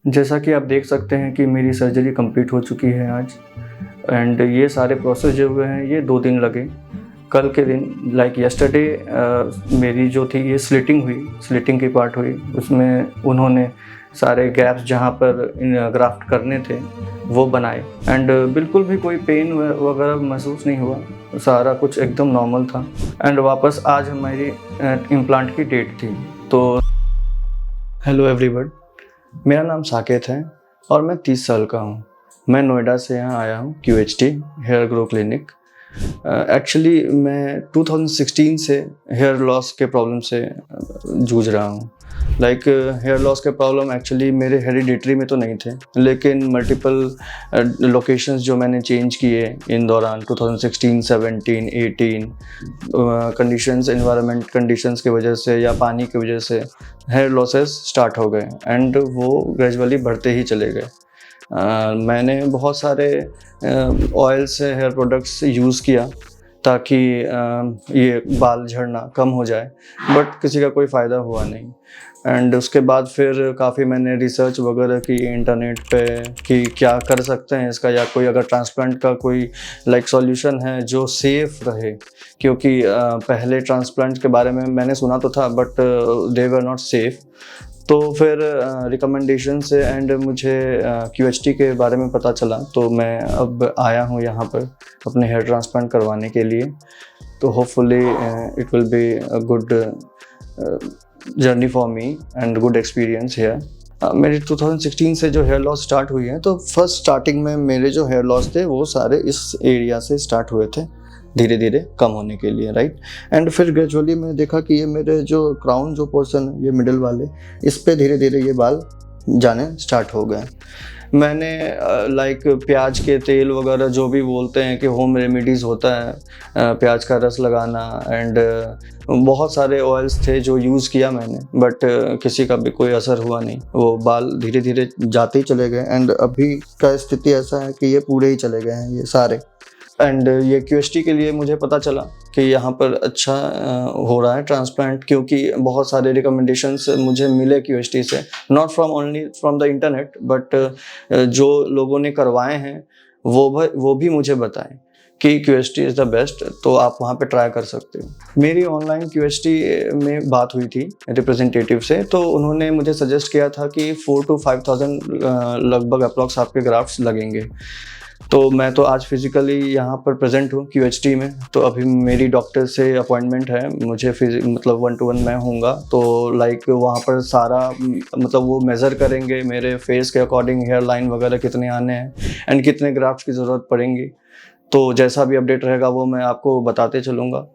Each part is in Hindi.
जैसा कि आप देख सकते हैं कि मेरी सर्जरी कंप्लीट हो चुकी है आज। एंड ये सारे प्रोसेस जो हुए हैं ये 2 दिन लगे। कल के दिन लाइक यस्टरडे मेरी जो थी ये स्लिटिंग की पार्ट हुई। उसमें उन्होंने सारे गैप्स जहाँ पर ग्राफ्ट करने थे वो बनाए। एंड बिल्कुल भी कोई पेन वगैरह महसूस नहीं हुआ, सारा कुछ एकदम नॉर्मल था। एंड वापस आज हमारी इम्प्लांट की डेट थी। तो हेलो एवरीवन, मेरा नाम साकेत है और मैं 30 साल का हूँ। मैं नोएडा से यहाँ आया हूँ QHT hair grow clinic. Actually मैं 2016 से हेयर लॉस के प्रॉब्लम से जूझ रहा हूँ। लाइक हेयर लॉस के प्रॉब्लम एक्चुअली मेरे हेरिडिटरी में तो नहीं थे, लेकिन मल्टीपल लोकेशंस जो मैंने चेंज किए इन दौरान 2016, 17, 18 कंडीशंस, एनवायरनमेंट कंडीशंस की वजह से या पानी की वजह से हेयर लॉसेस स्टार्ट हो गए एंड वो ग्रेजुअली बढ़ते ही चले गए। मैंने बहुत सारे ऑयल से हेयर प्रोडक्ट्स यूज़ किया ताकि ये बाल झड़ना कम हो जाए, बट किसी का कोई फ़ायदा हुआ नहीं। एंड उसके बाद फिर काफ़ी मैंने रिसर्च वगैरह की इंटरनेट पे कि क्या कर सकते हैं इसका, या कोई अगर ट्रांसप्लांट का कोई लाइक सॉल्यूशन है जो सेफ़ रहे, क्योंकि पहले ट्रांसप्लांट के बारे में मैंने सुना तो था but they were not safe. तो फिर रिकमेंडेशन से एंड मुझे QHT के बारे में पता चला, तो मैं अब आया हूँ यहाँ पर अपने हेयर ट्रांसप्लांट करवाने के लिए। तो hopefully it will be a good journey for me and good experience here. मेरी 2016 से जो हेयर लॉस स्टार्ट हुई है, तो फर्स्ट स्टार्टिंग में मेरे जो हेयर लॉस थे वो सारे इस एरिया से स्टार्ट हुए थे, धीरे धीरे कम होने के लिए, राइट। एंड फिर ग्रेजुअली मैंने देखा कि ये मेरे जो क्राउन जो पोर्शन है, ये मिडिल वाले, इस पे धीरे धीरे ये बाल जाने स्टार्ट हो गए। मैंने लाइक प्याज के तेल वगैरह जो भी बोलते हैं कि होम रेमेडीज़ होता है, प्याज का रस लगाना एंड बहुत सारे ऑयल्स थे जो यूज़ किया मैंने, बट किसी का भी कोई असर हुआ नहीं। वो बाल धीरे धीरे जाते ही चले गए एंड अभी का स्थिति ऐसा है कि ये पूरे ही चले गए हैं ये सारे। एंड ये QHT के लिए मुझे पता चला कि यहाँ पर अच्छा हो रहा है ट्रांसप्लांट, क्योंकि बहुत सारे रिकमेंडेशंस मुझे मिले QHT से, not from only from the internet, but जो लोगों ने करवाए हैं वो भी मुझे बताएं कि QHT इज़ द बेस्ट, तो आप वहाँ पे ट्राई कर सकते हो। मेरी ऑनलाइन QHT में बात हुई थी रिप्रेजेंटेटिव से, तो उन्होंने मुझे सजेस्ट किया था कि 4,000 to 5,000 लगभग अप्रॉक्स आपके ग्राफ्ट्स लगेंगे। तो मैं तो आज फिज़िकली यहाँ पर प्रेजेंट हूँ QHT में, तो अभी मेरी डॉक्टर से अपॉइंटमेंट है, मुझे मतलब 1-to-1 मैं होऊंगा। तो लाइक वहाँ पर सारा मतलब वो मेज़र करेंगे मेरे फेस के अकॉर्डिंग हेयर लाइन वगैरह कितने आने हैं एंड कितने ग्राफ्ट्स की ज़रूरत पड़ेंगी। तो जैसा भी अपडेट रहेगा वो मैं आपको बताते चलूँगा।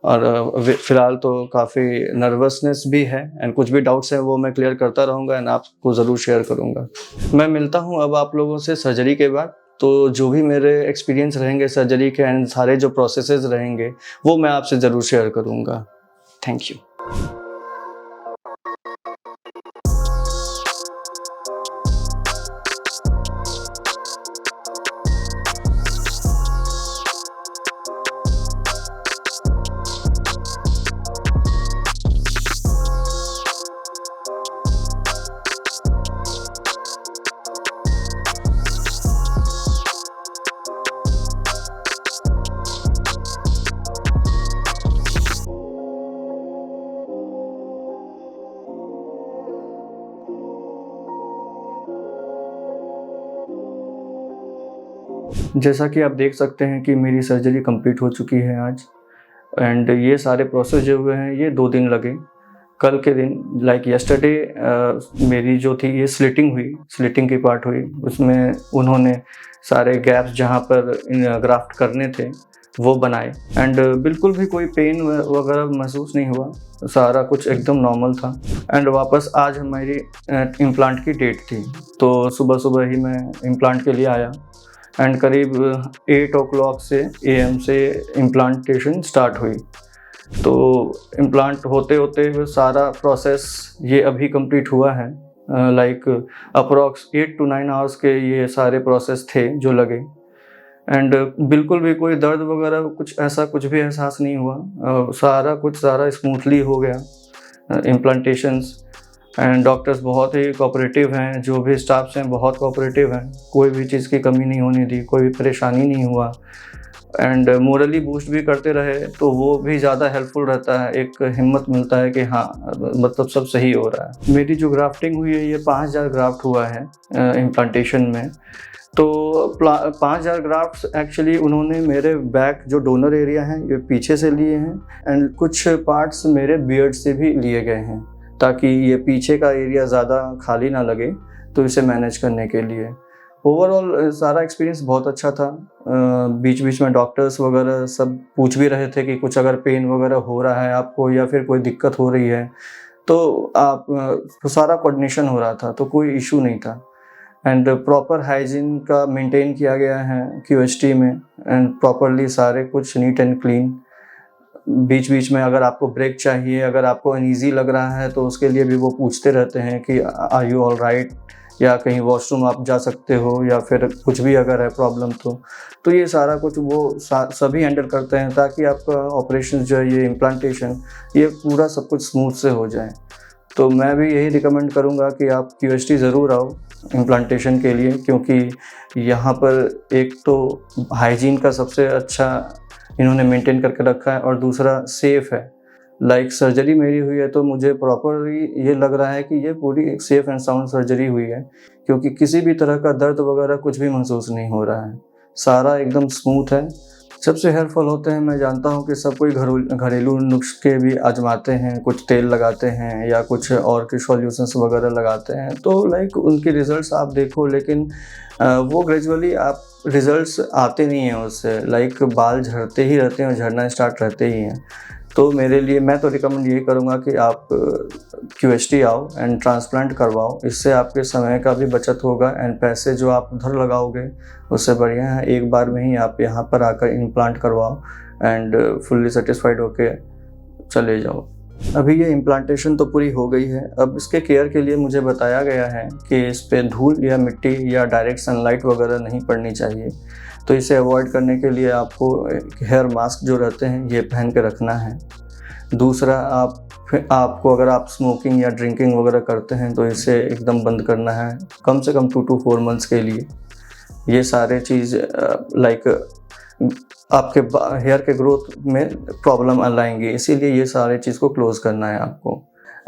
और फ़िलहाल तो काफ़ी नर्वसनेस भी है एंड कुछ भी डाउट्स हैं वो मैं क्लियर करता रहूँगा एंड आपको ज़रूर शेयर करूँगा। मैं मिलता हूँ अब आप लोगों से सर्जरी के बाद। तो जो भी मेरे एक्सपीरियंस रहेंगे सर्जरी के एंड सारे जो प्रोसेसेस रहेंगे वो मैं आपसे ज़रूर शेयर करूँगा। Thank you. जैसा कि आप देख सकते हैं कि मेरी सर्जरी कंप्लीट हो चुकी है आज। एंड ये सारे प्रोसेस जो हुए हैं ये 2 दिन लगे। कल के दिन लाइक यस्टरडे मेरी जो थी ये स्लिटिंग की पार्ट हुई। उसमें उन्होंने सारे गैप्स जहाँ पर ग्राफ्ट करने थे वो बनाए। एंड बिल्कुल भी कोई पेन वगैरह महसूस नहीं हुआ, सारा कुछ एकदम नॉर्मल था। एंड वापस आज हमारी इम्प्लांट की डेट थी, तो सुबह सुबह ही मैं इम्प्लांट के लिए आया एंड करीब 8 o'clock से AM से इम्प्लांटेशन स्टार्ट हुई। तो इम्प्लांट होते होते वो सारा प्रोसेस ये अभी कंप्लीट हुआ है। लाइक अप्रॉक्स 8 to 9 आवर्स के ये सारे प्रोसेस थे जो लगे। एंड बिल्कुल भी कोई दर्द वगैरह कुछ भी एहसास नहीं हुआ। सारा स्मूथली हो गया इम्प्लांटेशंस। एंड डॉक्टर्स बहुत ही कोऑपरेटिव हैं, जो भी स्टाफ्स हैं बहुत कोऑपरेटिव हैं, कोई भी चीज़ की कमी नहीं होने दी, कोई भी परेशानी नहीं हुआ। एंड मोरली बूस्ट भी करते रहे तो वो भी ज़्यादा हेल्पफुल रहता है, एक हिम्मत मिलता है कि हाँ मतलब सब सही हो रहा है। मेरी जो ग्राफ्टिंग हुई है ये 5000 ग्राफ्ट हुआ है इम्प्लांटेशन में। तो 5000 ग्राफ्ट्स एक्चुअली उन्होंने मेरे बैक जो डोनर एरिया हैं ये पीछे से लिए हैं, एंड कुछ पार्ट्स मेरे बियर्ड से भी लिए गए हैं ताकि ये पीछे का एरिया ज़्यादा खाली ना लगे, तो इसे मैनेज करने के लिए। ओवरऑल सारा एक्सपीरियंस बहुत अच्छा था। बीच बीच में डॉक्टर्स वगैरह सब पूछ भी रहे थे कि कुछ अगर पेन वगैरह हो रहा है आपको या फिर कोई दिक्कत हो रही है तो आप तो सारा कोऑर्डिनेशन हो रहा था, तो कोई इशू नहीं था। एंड प्रॉपर हाइजीन का मेंटेन किया गया है QHT में, एंड प्रॉपरली सारे कुछ नीट एंड क्लीन। बीच बीच में अगर आपको ब्रेक चाहिए, अगर आपको अनईजी लग रहा है तो उसके लिए भी वो पूछते रहते हैं कि आर यू ऑल राइट, या कहीं वॉशरूम आप जा सकते हो, या फिर कुछ भी अगर है प्रॉब्लम तो ये सारा कुछ वो सभी हैंडल करते हैं ताकि आपका ऑपरेशन जो है ये इम्प्लांटेशन ये पूरा सब कुछ स्मूथ से हो जाए। तो मैं भी यही रिकमेंड करूँगा कि आप QHT ज़रूर आओ इम्प्लांटेशन के लिए, क्योंकि यहाँ पर एक तो हाइजीन का सबसे अच्छा इन्होंने मेंटेन करके रखा है, और दूसरा सेफ़ है। लाइक सर्जरी मेरी हुई है तो मुझे प्रॉपरली ये लग रहा है कि ये पूरी एक सेफ़ एंड साउंड सर्जरी हुई है, क्योंकि किसी भी तरह का दर्द वगैरह कुछ भी महसूस नहीं हो रहा है, सारा एकदम स्मूथ है। सबसे हेल्पफुल होते हैं, मैं जानता हूँ कि सब कोई घरेलू नुस्खे भी आजमाते हैं, कुछ तेल लगाते हैं या कुछ और के सॉल्यूशंस वगैरह लगाते हैं, तो लाइक उनके रिज़ल्ट्स आप देखो, लेकिन वो ग्रेजुअली आप रिज़ल्ट्स आते नहीं हैं उससे, लाइक बाल झड़ते ही रहते हैं और झड़ना स्टार्ट रहते ही हैं। तो मेरे लिए मैं तो रिकमेंड यही करूँगा कि आप QHT आओ एंड ट्रांसप्लांट करवाओ, इससे आपके समय का भी बचत होगा, एंड पैसे जो आप उधर लगाओगे उससे बढ़िया है एक बार में ही आप यहाँ पर आकर इम्प्लांट करवाओ एंड फुल्ली सेटिस्फाइड होके चले जाओ। अभी ये इम्प्लांटेशन तो पूरी हो गई है, अब इसके केयर के लिए मुझे बताया गया है कि इस पर धूल या मिट्टी या डायरेक्ट सनलाइट वगैरह नहीं पड़नी चाहिए, तो इसे अवॉइड करने के लिए आपको हेयर मास्क जो रहते हैं ये पहन के रखना है। दूसरा आपको अगर आप स्मोकिंग या ड्रिंकिंग वगैरह करते हैं तो इसे एकदम बंद करना है कम से कम 2 to 4 मंथ्स के लिए। ये सारे चीज़ लाइक आपके हेयर के ग्रोथ में प्रॉब्लम लाएंगे, इसीलिए ये सारे चीज़ को क्लोज़ करना है आपको।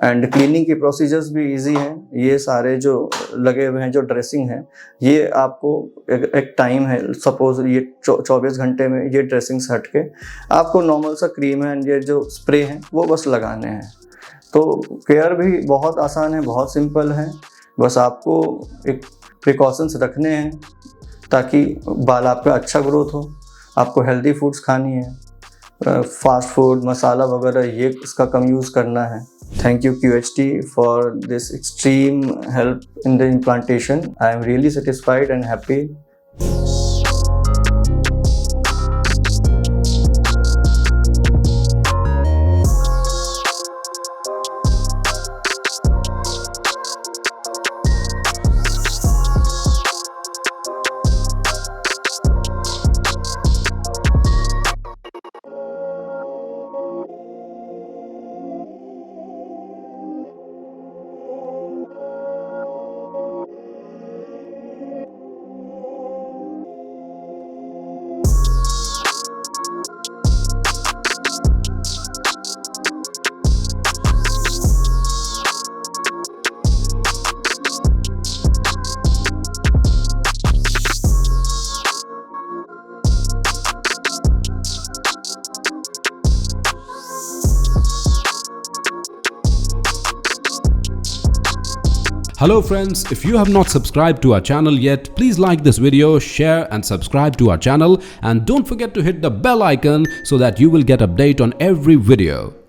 एंड क्लीनिंग की प्रोसीजर्स भी इजी हैं, ये सारे जो लगे हुए हैं जो ड्रेसिंग है ये आपको एक टाइम है, सपोज ये 24 घंटे में ये ड्रेसिंग्स हट के आपको नॉर्मल सा क्रीम है ये जो स्प्रे हैं वो बस लगाने हैं। तो केयर भी बहुत आसान है, बहुत सिंपल है, बस आपको एक प्रिकॉशंस रखने हैं ताकि बाल आपका अच्छा ग्रोथ हो। आपको हेल्दी फूड्स खानी है, फास्ट फूड मसाला वगैरह ये इसका कम यूज़ करना है। Thank you QHT for this extreme help in the implantation. I am really satisfied and happy. Hello friends, if you have not subscribed to our channel yet, please like this video, share and subscribe to our channel, and don't forget to hit the bell icon so that you will get update on every video.